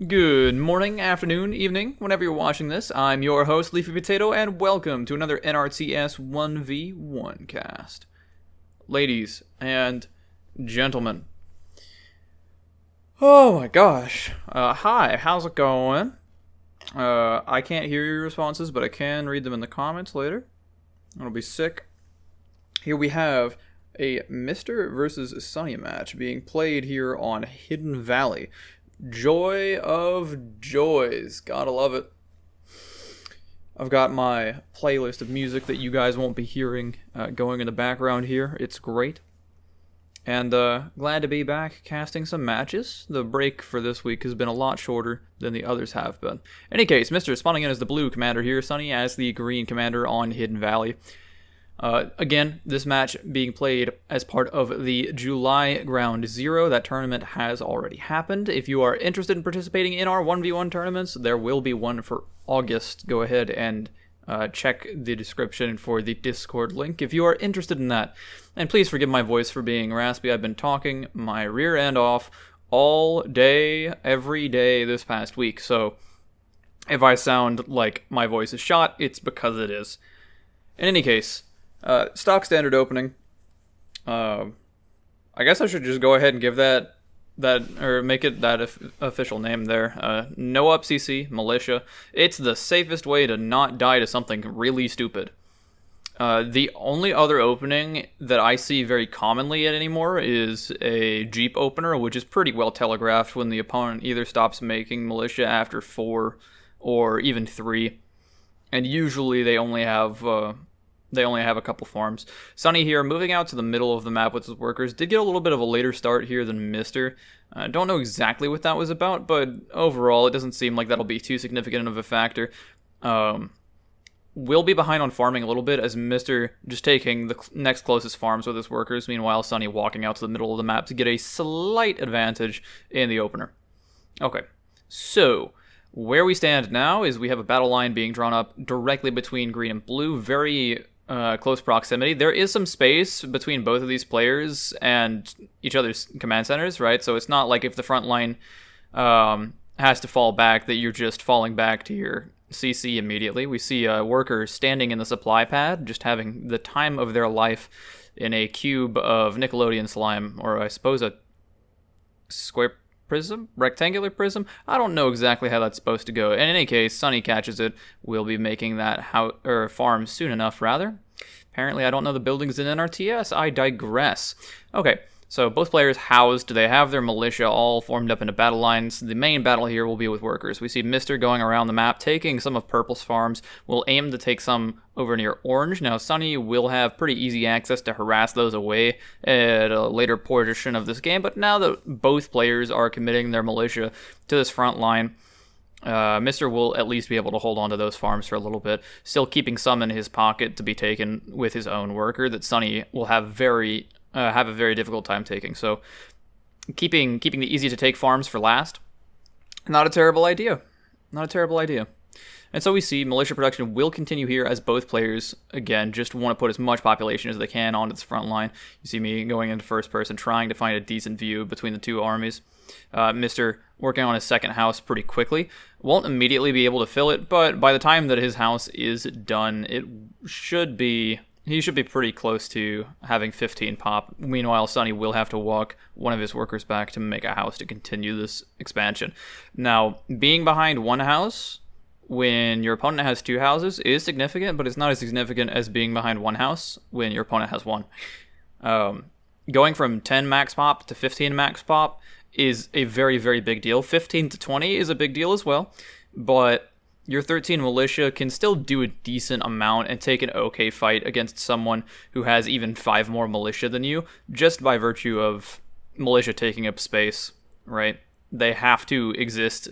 Good morning, afternoon, evening, whenever you're watching this. I'm your host, Leafy Potato, and welcome to another NRTS 1v1 cast. Ladies and gentlemen. Oh my gosh. Hi, how's it going? I can't hear your responses, but I can read them in the comments later. It'll be sick. Here we have a Mr. versus Sunny match being played here on Hidden Valley. Joy of joys. Gotta love it. I've got my playlist of music that you guys won't be hearing going in the background here. It's great. And glad to be back casting some matches. The break for this week has been a lot shorter than the others have been. In any case, Mr. spawning in as the blue commander here, Sunny as the green commander on Hidden Valley. Again, this match being played as part of the July Ground Zero. That tournament has already happened. If you are interested in participating in our 1v1 tournaments, there will be one for August. Go ahead and check the description for the Discord link if you are interested in that. And please forgive my voice for being raspy. I've been talking my rear end off all day, every day this past week. So if I sound like my voice is shot, it's because it is. In any case, stock standard opening. I guess I should just go ahead and give that or make it that official name there. No up CC, militia. It's the safest way to not die to something really stupid. The only other opening that I see very commonly anymore is a Jeep opener, which is pretty well telegraphed when the opponent either stops making militia after 4 or even 3. And usually they only have a couple farms. Sunny here, moving out to the middle of the map with his workers. Did get a little bit of a later start here than Mr. Don't know exactly what that was about, but overall it doesn't seem like that'll be too significant of a factor. Will be behind on farming a little bit as Mr. just taking the next closest farms with his workers. Meanwhile, Sunny walking out to the middle of the map to get a slight advantage in the opener. Okay, so where we stand now is we have a battle line being drawn up directly between green and blue. Very close proximity. There is some space between both of these players and each other's command centers, right? So it's not like if the front line has to fall back that you're just falling back to your CC immediately. We see a worker standing in the supply pad, just having the time of their life in a cube of Nickelodeon slime, or I suppose a square prism? Rectangular prism? I don't know exactly how that's supposed to go. In any case, Sunny catches it. We'll be making that farm soon enough, rather. Apparently, I don't know the buildings in NRTS. I digress. Okay, so both players housed. They have their militia all formed up into battle lines. The main battle here will be with workers. We see Mr. going around the map, taking some of Purple's farms. We'll aim to take some over near Orange. Now, Sunny will have pretty easy access to harass those away at a later portion of this game, but now that both players are committing their militia to this front line, Mr. will at least be able to hold on to those farms for a little bit, still keeping some in his pocket to be taken with his own worker that Sunny will have a very difficult time taking. So keeping the easy to take farms for last, not a terrible idea. And so we see militia production will continue here as both players, again, just want to put as much population as they can onto this front line. You see me going into first person, trying to find a decent view between the two armies. Mr. working on his second house pretty quickly. Won't immediately be able to fill it, but by the time that his house is done, he should be pretty close to having 15 pop. Meanwhile, Sunny will have to walk one of his workers back to make a house to continue this expansion. Now, being behind one house when your opponent has 2 houses is significant, but it's not as significant as being behind one house when your opponent has 1. Going from 10 max pop to 15 max pop is a very, very big deal. 15 to 20 is a big deal as well, but your 13 militia can still do a decent amount and take an okay fight against someone who has even 5 more militia than you, just by virtue of militia taking up space, right? They have to exist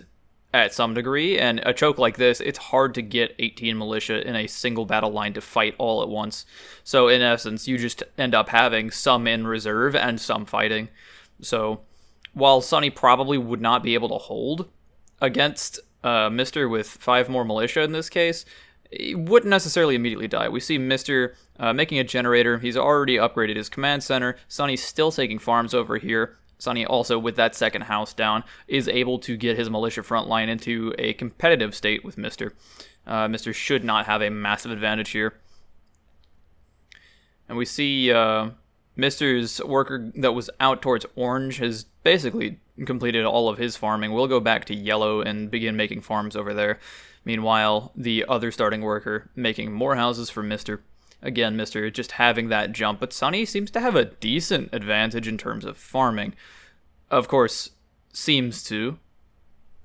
at some degree, and a choke like this, it's hard to get 18 militia in a single battle line to fight all at once. So in essence, you just end up having some in reserve and some fighting. So while Sunny probably would not be able to hold against Mr. with 5 more militia in this case, he wouldn't necessarily immediately die. We see Mr. Making a generator. He's already upgraded his command center. Sunny's still taking farms over here. Sunny also, with that second house down, is able to get his militia front line into a competitive state with Mr. Mr. should not have a massive advantage here. And we see Mr.'s worker that was out towards orange has basically completed all of his farming. We'll go back to yellow and begin making farms over there. Meanwhile, the other starting worker making more houses for Mr. Again, Mr. just having that jump, but Sunny seems to have a decent advantage in terms of farming. Of course, seems to.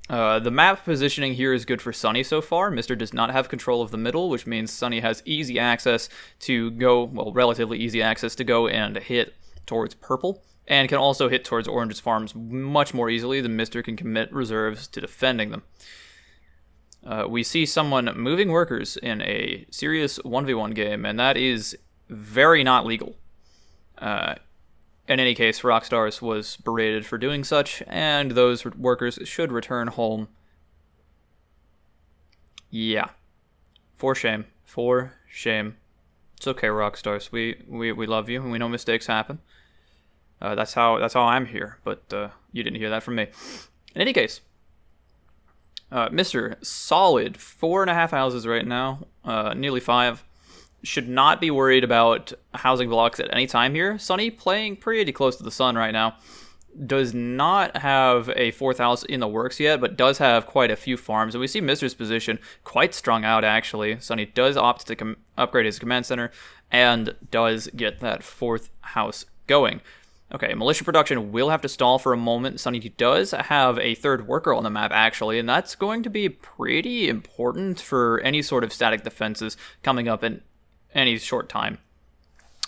The map positioning here is good for Sunny so far. Mr. does not have control of the middle, which means Sunny has easy access to go, well, relatively easy access to go and hit towards purple, and can also hit towards orange's farms much more easily than Mr. can commit reserves to defending them. We see someone moving workers in a serious 1v1 game, and that is very not legal. In any case, Rockstars was berated for doing such, and those workers should return home. Yeah. For shame. For shame. It's okay, Rockstars. We love you, and we know mistakes happen. That's how I'm here, but you didn't hear that from me. In any case, Mr. Solid 4.5 houses right now, nearly 5. Should not be worried about housing blocks at any time here. Sunny playing pretty close to the sun right now. Does not have a 4th house in the works yet, but does have quite a few farms. And we see Mr.'s position quite strung out, actually. Sunny does opt to upgrade his command center and does get that 4th house going. Okay, militia production will have to stall for a moment. Sunny does have a 3rd worker on the map, actually, and that's going to be pretty important for any sort of static defenses coming up in any short time.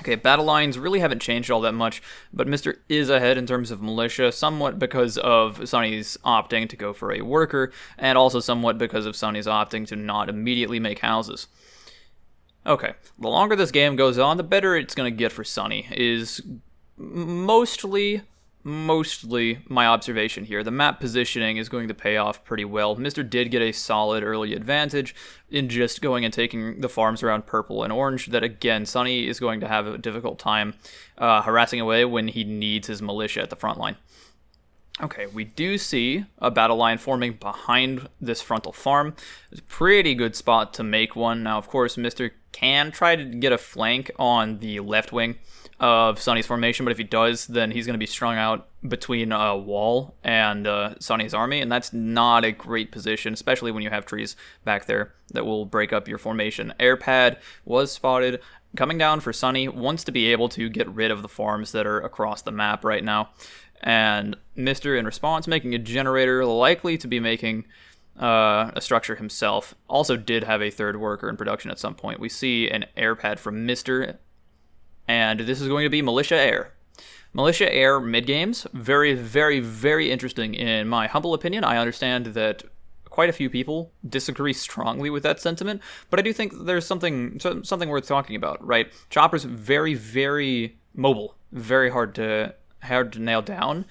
Okay, battle lines really haven't changed all that much, but Mr. is ahead in terms of militia, somewhat because of Sunny's opting to go for a worker, and also somewhat because of Sunny's opting to not immediately make houses. Okay, the longer this game goes on, the better it's going to get for Sunny, is mostly my observation here. The map positioning is going to pay off pretty well. Mr. did get a solid early advantage in just going and taking the farms around purple and orange that, again, Sunny is going to have a difficult time harassing away when he needs his militia at the front line. Okay, we do see a battle line forming behind this frontal farm. It's a pretty good spot to make one. Now, of course, Mr. can try to get a flank on the left wing of Sunny's formation, but if he does, then he's going to be strung out between a wall and Sunny's army, and that's not a great position, especially when you have trees back there that will break up your formation. Airpad was spotted coming down for Sunny, wants to be able to get rid of the farms that are across the map right now, and Mr. in response making a generator, likely to be making a structure himself. Also did have a 3rd worker in production at some point. We see an airpad from Mr., and this is going to be Militia Air. Militia Air mid-games, very, very, very interesting in my humble opinion. I understand that quite a few people disagree strongly with that sentiment, but I do think there's something worth talking about, right? Chopper's very, very mobile, very hard to nail down.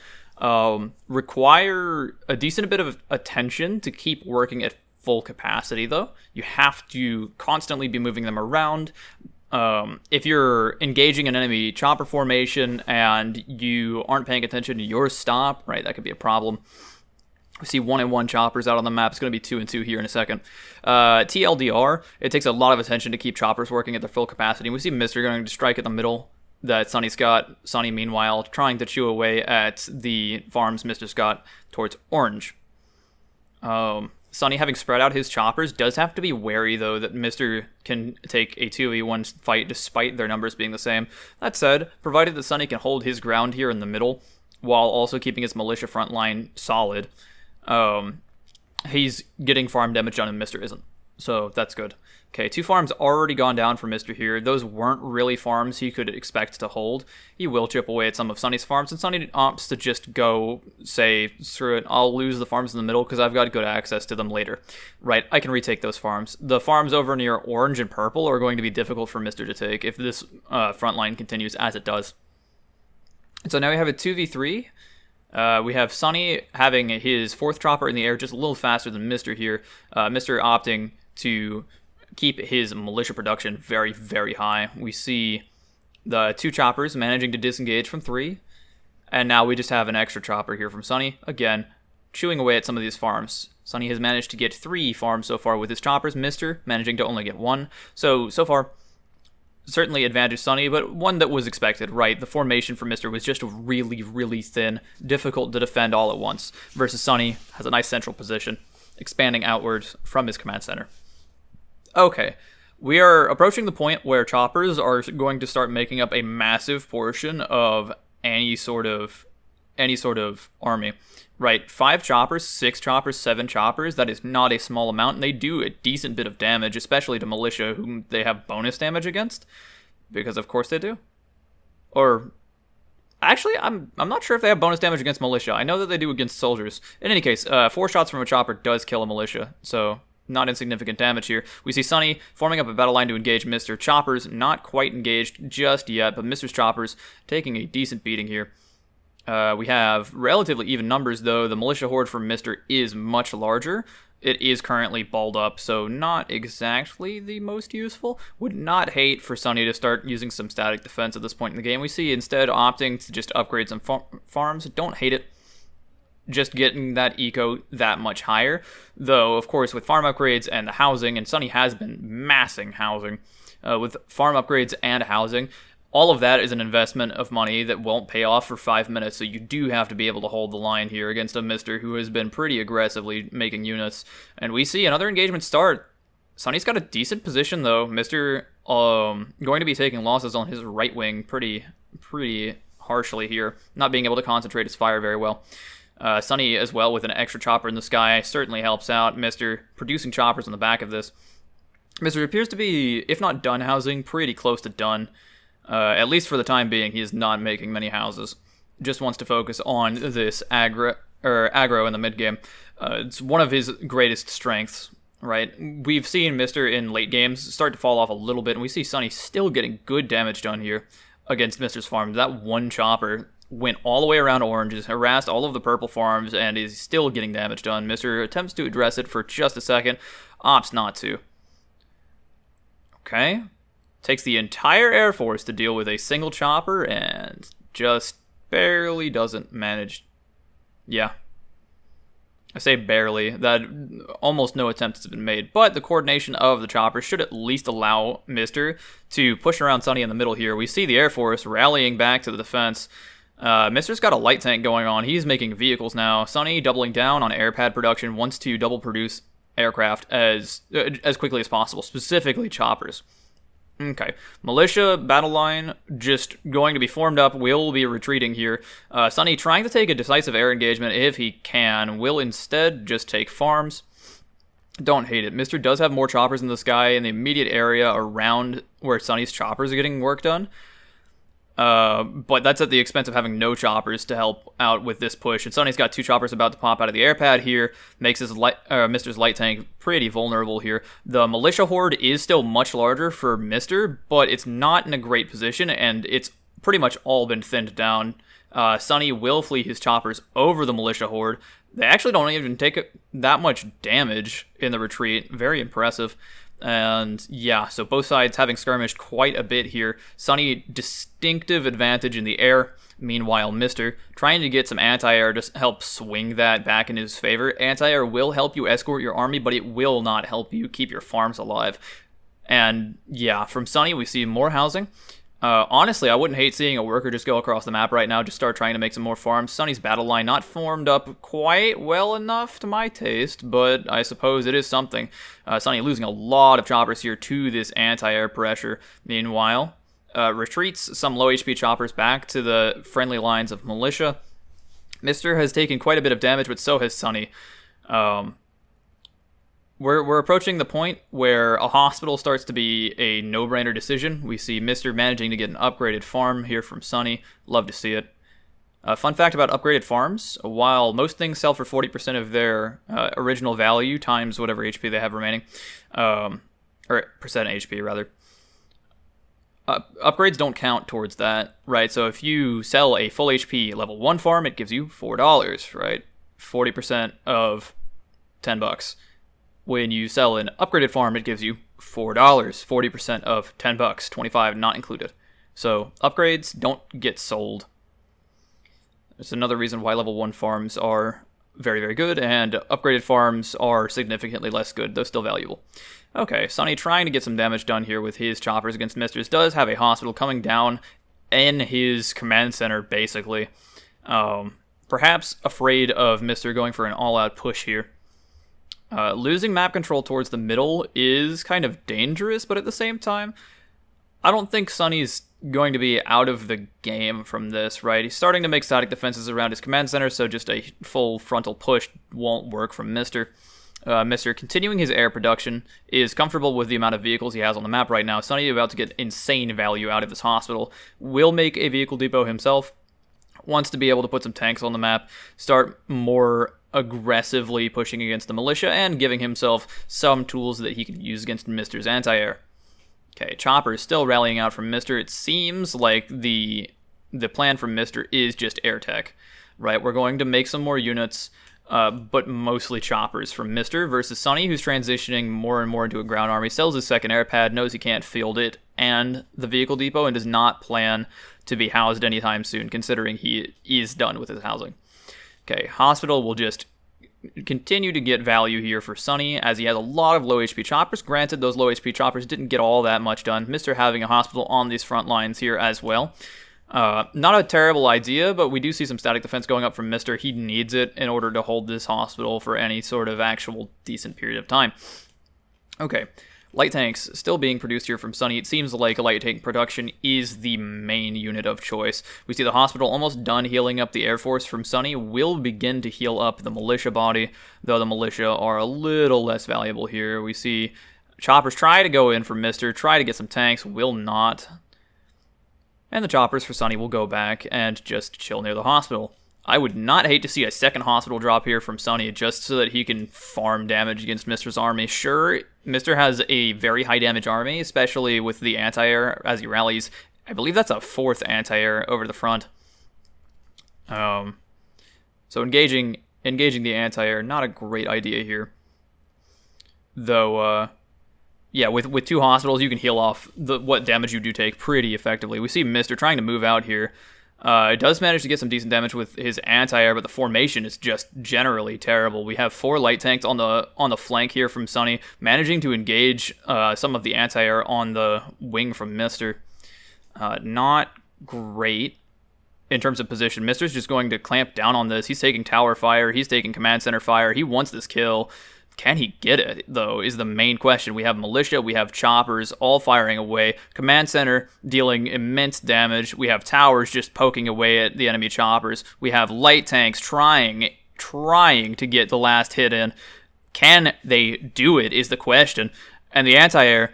Require a decent bit of attention to keep working at full capacity, though. You have to constantly be moving them around. If you're engaging an enemy chopper formation and you aren't paying attention to your stop, right, that could be a problem. We see 1-1 choppers out on the map. It's going to be 2-2 here in a second. TLDR, it takes a lot of attention to keep choppers working at their full capacity. We see Mr. going to strike at the middle that Sunny's got. Sunny, meanwhile, trying to chew away at the farms Mr.'s got towards orange. Sunny, having spread out his choppers, does have to be wary, though, that Mr. can take a 2v1 fight despite their numbers being the same. That said, provided that Sunny can hold his ground here in the middle, while also keeping his militia front line solid, he's getting farm damage done and Mr. isn't. So that's good. Okay, 2 farms already gone down for Mr. here. Those weren't really farms he could expect to hold. He will chip away at some of Sunny's farms, and Sunny opts to just go, say, screw it, I'll lose the farms in the middle because I've got good access to them later. Right, I can retake those farms. The farms over near orange and purple are going to be difficult for Mr. to take if this front line continues as it does. So now we have a 2v3. We have Sunny having his 4th chopper in the air just a little faster than Mr. here. Mr. opting to keep his militia production very, very high. We see the 2 choppers managing to disengage from 3, And now we just have an extra chopper here from Sunny, again, chewing away at some of these farms. Sunny has managed to get 3 farms so far with his choppers, Mr. managing to only get 1. So far, certainly advantage Sunny, but one that was expected, right? The formation for Mr. was just really, really thin, difficult to defend all at once, versus Sunny has a nice central position, expanding outwards from his command center. Okay, we are approaching the point where choppers are going to start making up a massive portion of any sort of army. Right, 5 choppers, 6 choppers, 7 choppers, that is not a small amount, and they do a decent bit of damage, especially to militia, whom they have bonus damage against, because of course they do. Or, actually, I'm not sure if they have bonus damage against militia. I know that they do against soldiers. In any case, 4 shots from a chopper does kill a militia, so not insignificant damage here. We see Sunny forming up a battle line to engage Mr. Choppers, not quite engaged just yet, but Mr.'s Choppers taking a decent beating here. We have relatively even numbers, though. The militia horde from Mr. is much larger. It is currently balled up, so not exactly the most useful. Would not hate for Sunny to start using some static defense at this point in the game. We see instead opting to just upgrade some farms. Don't hate it. Just getting that eco that much higher. Though, of course, with farm upgrades and the housing, and Sunny has been massing housing, with farm upgrades and housing, all of that is an investment of money that won't pay off for 5 minutes, so you do have to be able to hold the line here against a Mr. who has been pretty aggressively making units. And we see another engagement start. Sunny's got a decent position, though. Mr. Going to be taking losses on his right wing pretty harshly here, not being able to concentrate his fire very well. Sunny, as well, with an extra chopper in the sky, certainly helps out. Mr. producing choppers on the back of this. Mr. appears to be, if not done housing, pretty close to done. At least for the time being, he is not making many houses. Just wants to focus on this aggro in the mid game. It's one of his greatest strengths, right? We've seen Mr. in late games start to fall off a little bit, and we see Sunny still getting good damage done here against Mr.'s farm. That one chopper went all the way around oranges, harassed all of the purple farms, and is still getting damage done. Mr. attempts to address it for just a second, opts not to. Okay. Takes the entire Air Force to deal with a single chopper and just barely doesn't manage. Yeah. I say barely. That almost no attempts have been made. But the coordination of the chopper should at least allow Mr. to push around Sunny in the middle here. We see the Air Force rallying back to the defense. Mr.'s got a light tank going on. He's making vehicles now. Sunny, doubling down on airpad production, wants to double produce aircraft as quickly as possible, specifically choppers. Okay, militia battle line just going to be formed up, will be retreating here. Sunny trying to take a decisive air engagement if he can, will instead just take farms. Don't hate it. Mr. does have more choppers in the sky in the immediate area around where Sunny's choppers are getting work done. But that's at the expense of having no choppers to help out with this push. And Sunny's got 2 choppers about to pop out of the airpad here, makes his Mr.'s light tank pretty vulnerable here. The militia horde is still much larger for Mr., but it's not in a great position, and it's pretty much all been thinned down. Sunny will flee his choppers over the militia horde. They actually don't even take that much damage in the retreat. Very impressive. And yeah, so both sides having skirmished quite a bit here. Sunny, distinctive advantage in the air. Meanwhile, Mr. trying to get some anti-air to help swing that back in his favor. Anti-air will help you escort your army, but it will not help you keep your farms alive. And yeah, from Sunny, we see more housing. Honestly, I wouldn't hate seeing a worker just go across the map right now, just start trying to make some more farms. Sunny's battle line not formed up quite well enough to my taste, but I suppose it is something. Sunny losing a lot of choppers here to this anti-air pressure. Meanwhile, retreats some low HP choppers back to the friendly lines of militia. Mr. has taken quite a bit of damage, but so has Sunny. We're approaching the point where a hospital starts to be a no-brainer decision. We see Mr. managing to get an upgraded farm here from Sunny. Love to see it. Fun fact about upgraded farms, while most things sell for 40% of their original value times whatever HP they have remaining, or percent HP rather, upgrades don't count towards that, right? So if you sell a full HP level 1 farm, it gives you $4, right? 40% of $10. When you sell an upgraded farm, it gives you $4, 40% of $10, $25 not included. So upgrades don't get sold. It's another reason why level 1 farms are very, very good, and upgraded farms are significantly less good, though still valuable. Okay, Sunny trying to get some damage done here with his choppers against Misters. Does have a hospital coming down in his command center, basically. Perhaps afraid of Mister going for an all-out push here. Losing map control towards the middle is kind of dangerous, but at the same time, I don't think Sunny's going to be out of the game from this, right? He's starting to make static defenses around his command center, so just a full frontal push won't work from Mister. Mister, continuing his air production, is comfortable with the amount of vehicles he has on the map right now. Sunny, about to get insane value out of this hospital, will make a vehicle depot himself, wants to be able to put some tanks on the map, start more aggressively pushing against the militia, and giving himself some tools that he can use against Mister's anti-air. Okay, Chopper is still rallying out from Mister. It seems like the plan from Mister is just air tech, right? We're going to make some more units, but mostly choppers from Mister versus Sunny, who's transitioning more and more into a ground army, sells his second air pad, knows he can't field it and the vehicle depot, and does not plan to be housed anytime soon, considering he is done with his housing. Okay, Hospital will just continue to get value here for Sunny, as he has a lot of low HP choppers. Granted, those low HP choppers didn't get all that much done. Mister having a hospital on these front lines here as well. Not a terrible idea, but we do see some static defense going up from Mister. He needs it in order to hold this hospital for any sort of actual decent period of time. Okay, light tanks still being produced here from Sunny. It seems like light tank production is the main unit of choice. We see the hospital almost done healing up the Air Force from Sunny. Will begin to heal up the militia body, though the militia are a little less valuable here. We see choppers try to go in for Mister, try to get some tanks, will not. And the choppers for Sunny will go back and just chill near the hospital. I would not hate to see a second hospital drop here from Sunny just so that he can farm damage against Mister's army. Sure, Mister has a very high damage army, especially with the anti-air as he rallies. I believe that's a 4th anti-air over the front. So engaging the anti-air, not a great idea here. Though, yeah, with 2 hospitals, you can heal off what damage you do take pretty effectively. We see Mister trying to move out here. It does manage to get some decent damage with his anti-air, but the formation is just generally terrible. We have 4 light tanks on the flank here from Sunny, managing to engage some of the anti-air on the wing from Mister. Not great in terms of position. Mister's just going to clamp down on this. He's taking tower fire. He's taking command center fire. He wants this kill. Can he get it, though, is the main question. We have militia, we have choppers, all firing away. Command center dealing immense damage. We have towers just poking away at the enemy choppers. We have light tanks trying to get the last hit in. Can they do it, is the question. And the anti-air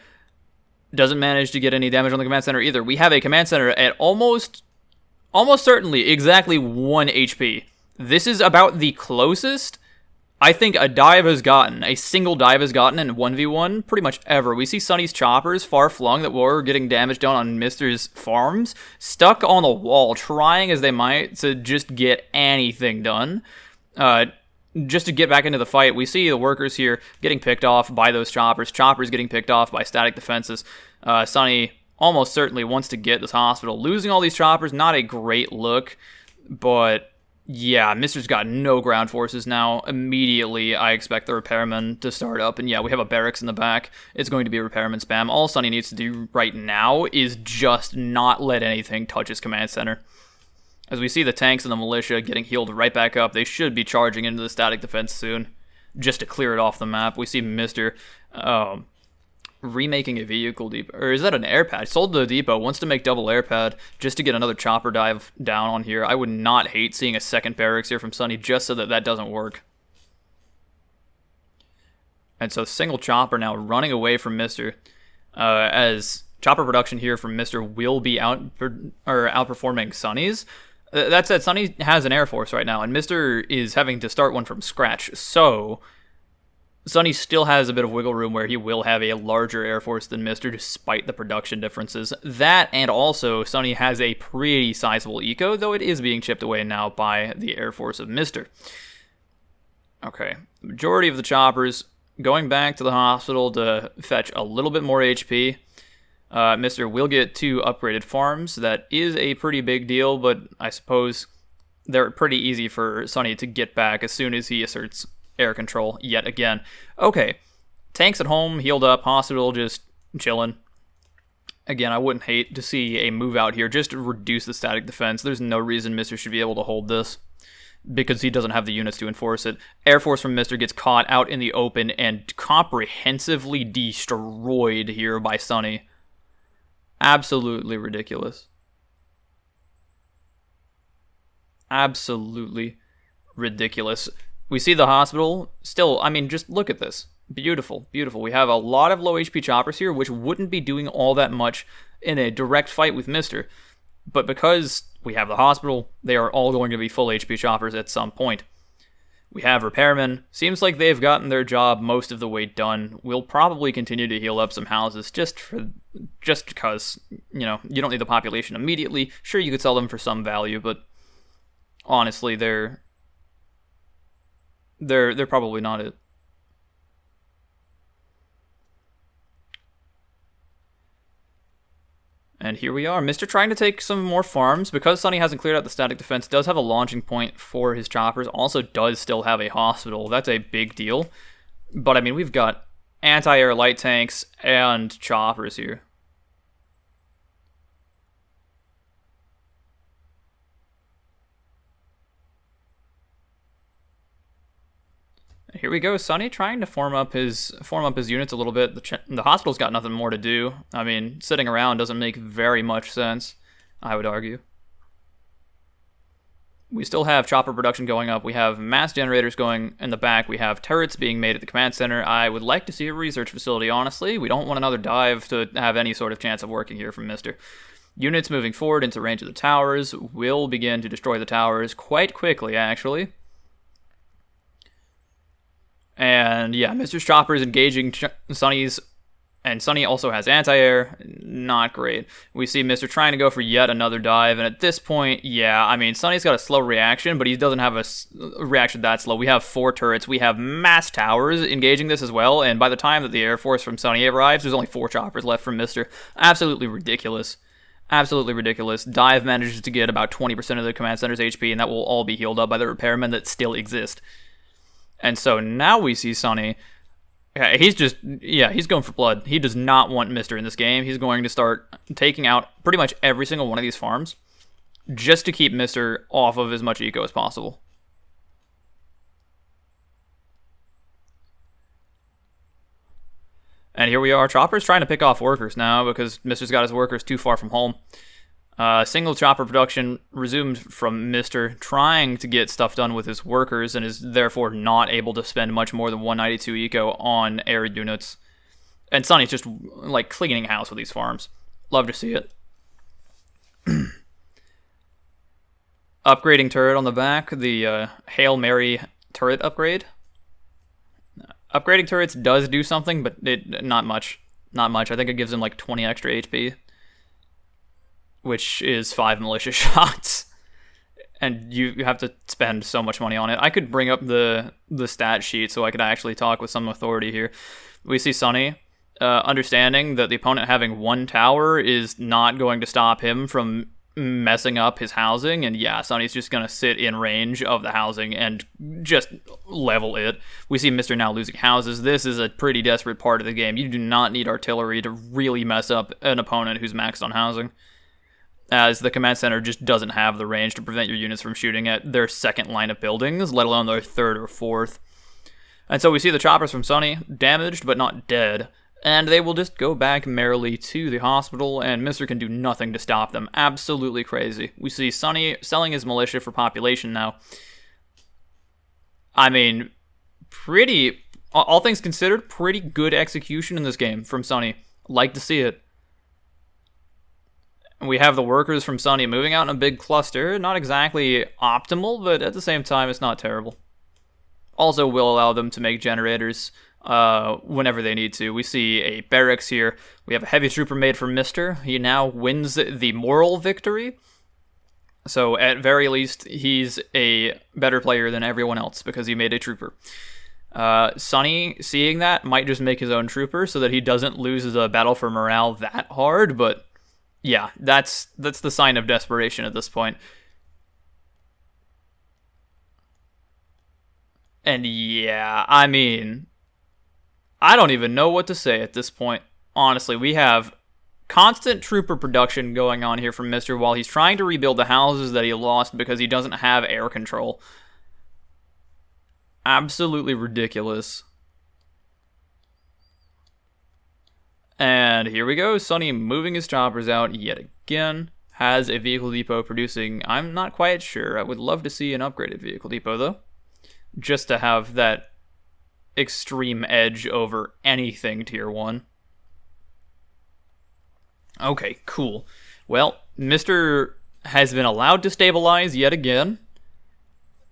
doesn't manage to get any damage on the command center either. We have a command center at almost certainly exactly 1 HP. This is about the closest I think a single dive has gotten in 1v1 pretty much ever. We see Sunny's choppers far flung that were getting damage done on Mister's farms, stuck on the wall, trying as they might to just get anything done. Just to get back into the fight, we see the workers here getting picked off by those choppers getting picked off by static defenses. Sunny almost certainly wants to get this hospital. Losing all these choppers, not a great look, but yeah, Mister's got no ground forces now. Immediately, I expect the repairmen to start up. And yeah, we have a barracks in the back. It's going to be repairman spam. All Sunny needs to do right now is just not let anything touch his command center. As we see the tanks and the militia getting healed right back up, they should be charging into the static defense soon, just to clear it off the map. We see Mister remaking a vehicle depot, or is that an air pad? Sold the depot, wants to make double air pad just to get another chopper dive down on here. I would not hate seeing a second barracks here from Sunny just so that doesn't work. And so single chopper now running away from Mister, as chopper production here from Mister will be outperforming Sunny's. That said, Sunny has an air force right now, and Mister is having to start one from scratch, so Sunny still has a bit of wiggle room where he will have a larger air force than Mister despite the production differences. That, and also Sunny has a pretty sizable eco, though it is being chipped away now by the air force of Mister. Okay, the majority of the choppers going back to the hospital to fetch a little bit more HP. Mister will get 2 upgraded farms. That is a pretty big deal, but I suppose they're pretty easy for Sunny to get back as soon as he asserts air control yet again. Okay, tanks at home, healed up, hospital just chilling. Again, I wouldn't hate to see a move out here just to reduce the static defense. There's no reason Mr. should be able to hold this because he doesn't have the units to enforce it. Air Force from Mr. gets caught out in the open and comprehensively destroyed here by Sunny. Absolutely ridiculous. Absolutely ridiculous. We see the hospital. Still, I mean, just look at this. Beautiful, beautiful. We have a lot of low HP choppers here, which wouldn't be doing all that much in a direct fight with Mr. But because we have the hospital, they are all going to be full HP choppers at some point. We have repairmen. Seems like they've gotten their job most of the way done. We'll probably continue to heal up some houses just because, you know, you don't need the population immediately. Sure, you could sell them for some value, but honestly, they're probably not it. And here we are. Mr. trying to take some more farms. Because Sunny hasn't cleared out the static defense, does have a launching point for his choppers. Also does still have a hospital. That's a big deal. But, I mean, we've got anti-air light tanks and choppers here. Here we go, Sunny trying to form up his units a little bit. The hospital's got nothing more to do. I mean, sitting around doesn't make very much sense, I would argue. We still have chopper production going up. We have mass generators going in the back. We have turrets being made at the command center. I would like to see a research facility, honestly. We don't want another dive to have any sort of chance of working here from Mr. Units moving forward into range of the towers will begin to destroy the towers quite quickly, actually. And yeah, Mr.'s chopper is engaging Sunny's, and Sunny also has anti-air. Not great. We see Mr. trying to go for yet another dive, and at this point, yeah, I mean, Sunny's got a slow reaction, but he doesn't have a reaction that slow. We have 4 turrets. We have mass towers engaging this as well, and by the time that the Air Force from Sunny arrives, there's only 4 choppers left from Mr. Absolutely ridiculous. Absolutely ridiculous. Dive manages to get about 20% of the command center's HP, and that will all be healed up by the repairmen that still exist. And so now we see Sunny. He's going for blood. He does not want Mr. in this game. He's going to start taking out pretty much every single one of these farms just to keep Mr. off of as much eco as possible. And here we are. Chopper's trying to pick off workers now because Mr.'s got his workers too far from home. Single chopper production resumed from Mr. trying to get stuff done with his workers and is therefore not able to spend much more than 192 eco on air units. And Sunny's just like cleaning house with these farms. Love to see it. Upgrading turret on the back, the Hail Mary turret upgrade. Upgrading turrets does do something, but not much. Not much. I think it gives him like 20 extra HP. Which is 5 militia shots. And you have to spend so much money on it. I could bring up the stat sheet so I could actually talk with some authority here. We see Sunny understanding that the opponent having 1 tower is not going to stop him from messing up his housing. And yeah, Sunny's just going to sit in range of the housing and just level it. We see Mr. now losing houses. This is a pretty desperate part of the game. You do not need artillery to really mess up an opponent who's maxed on housing, as the command center just doesn't have the range to prevent your units from shooting at their second line of buildings, let alone their third or fourth. And so we see the choppers from Sunny damaged but not dead, and they will just go back merrily to the hospital, and Mr. can do nothing to stop them. Absolutely crazy. We see Sunny selling his militia for population now. I mean, all things considered, pretty good execution in this game from Sunny. Like to see it. We have the workers from Sunny moving out in a big cluster. Not exactly optimal, but at the same time, it's not terrible. Also will allow them to make generators whenever they need to. We see a barracks here. We have a heavy trooper made for Mr. He now wins the moral victory. So at very least, he's a better player than everyone else because he made a trooper. Sunny, seeing that, might just make his own trooper so that he doesn't lose the battle for morale that hard, but yeah, that's the sign of desperation at this point. And yeah, I mean, I don't even know what to say at this point. Honestly, we have constant trooper production going on here from Mr. while he's trying to rebuild the houses that he lost because he doesn't have air control. Absolutely ridiculous. And here we go, Sunny moving his choppers out yet again. Has a vehicle depot producing, I'm not quite sure. I would love to see an upgraded vehicle depot though. Just to have that extreme edge over anything tier 1. Okay, cool. Well, Mr. has been allowed to stabilize yet again.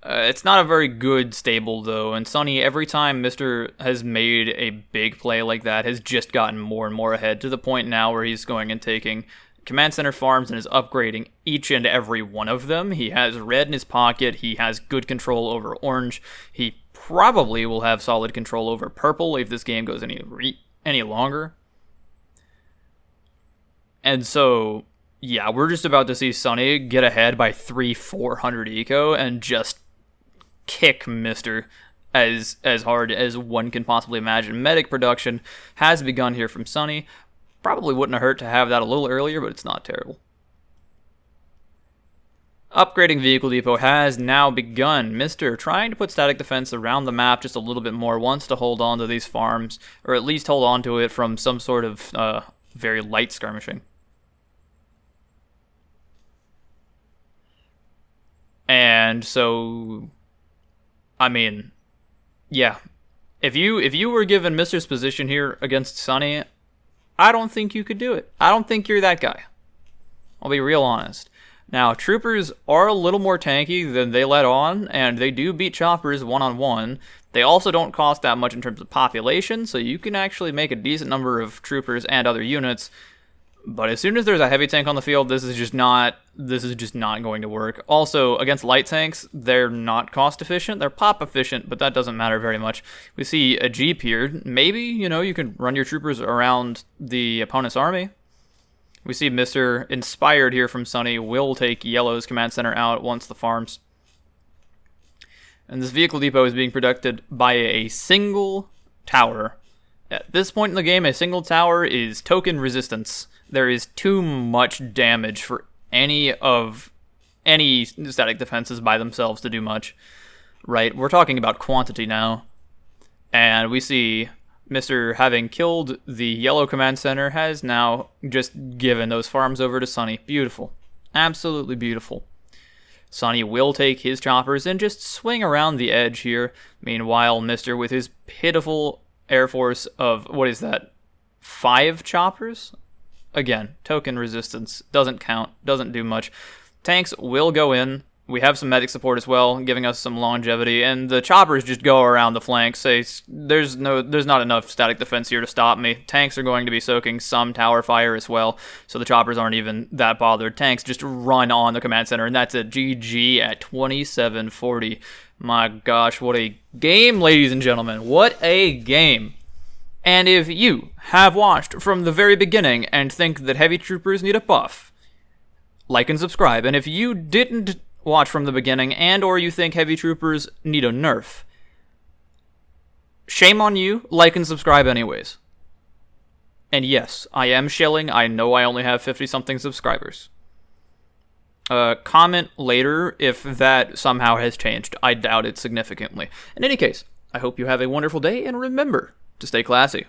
It's not a very good stable, though, and Sunny, every time Mr. has made a big play like that, has just gotten more and more ahead, to the point now where he's going and taking command center farms and is upgrading each and every one of them. He has red in his pocket, he has good control over orange, he probably will have solid control over purple if this game goes any longer. And so, yeah, we're just about to see Sunny get ahead by 400 eco and just kick Mr. as hard as one can possibly imagine. Medic production has begun here from Sunny. Probably wouldn't have hurt to have that a little earlier, but it's not terrible. Upgrading vehicle depot has now begun. Mr. trying to put static defense around the map just a little bit more, wants to hold on to these farms, or at least hold on to it from some sort of very light skirmishing. And so, I mean, yeah, if you were given Mr.'s position here against Sunny, I don't think you could do it. I don't think you're that guy. I'll be real honest. Now, troopers are a little more tanky than they let on, and they do beat choppers one-on-one. They also don't cost that much in terms of population, so you can actually make a decent number of troopers and other units. But as soon as there's a heavy tank on the field, this is just not going to work. Also, against light tanks, they're not cost efficient. They're pop efficient, but that doesn't matter very much. We see a Jeep here. Maybe, you can run your troopers around the opponent's army. We see Mr. Inspired here from Sunny will take Yellow's command center out once the farms. And this vehicle depot is being protected by a single tower. At this point in the game, a single tower is token resistance. There is too much damage for any static defenses by themselves to do much. Right? We're talking about quantity now. And we see Mr. having killed the yellow command center has now just given those farms over to Sunny. Beautiful. Absolutely beautiful. Sunny will take his choppers and just swing around the edge here. Meanwhile, Mr. with his pitiful air force of, 5 choppers? Again, token resistance. Doesn't count. Doesn't do much. Tanks will go in. We have some medic support as well, giving us some longevity, and the choppers just go around the flanks. Say, there's not enough static defense here to stop me. Tanks are going to be soaking some tower fire as well, so the choppers aren't even that bothered. Tanks just run on the command center, and that's a GG at 2740. My gosh, what a game, ladies and gentlemen. What a game. And if you have watched from the very beginning and think that heavy troopers need a buff, like and subscribe. And if you didn't watch from the beginning and or you think heavy troopers need a nerf, shame on you, like and subscribe anyways. And yes, I am shilling. I know I only have 50-something subscribers. Comment later if that somehow has changed. I doubt it significantly. In any case, I hope you have a wonderful day, and remember to stay classy.